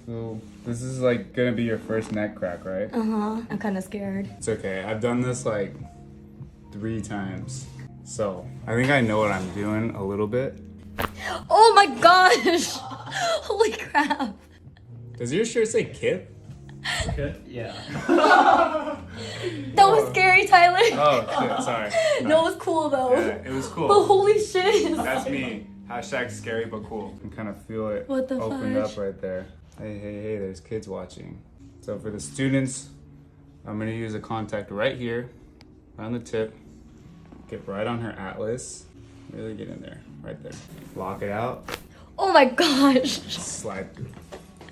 So this is like gonna be your first neck crack, right? Uh-huh. I'm kind of scared. It's okay. I've done this like 3 times. So I think I know what I'm doing a little bit. Oh my gosh! Holy crap. Does your shirt say Kip? Good? Yeah. That was scary, Tyler. Oh shit, sorry. No, it was cool though. Yeah, it was But cool. holy shit. That's me. Hashtag scary but cool. You can kind of feel it What the opened fudge? up right there. Hey, hey, hey, there's kids watching. So for the students, I'm gonna use a contact right here, on the tip. Get right on her atlas. Really get in there, right there. Lock it out, Oh my gosh. slide through.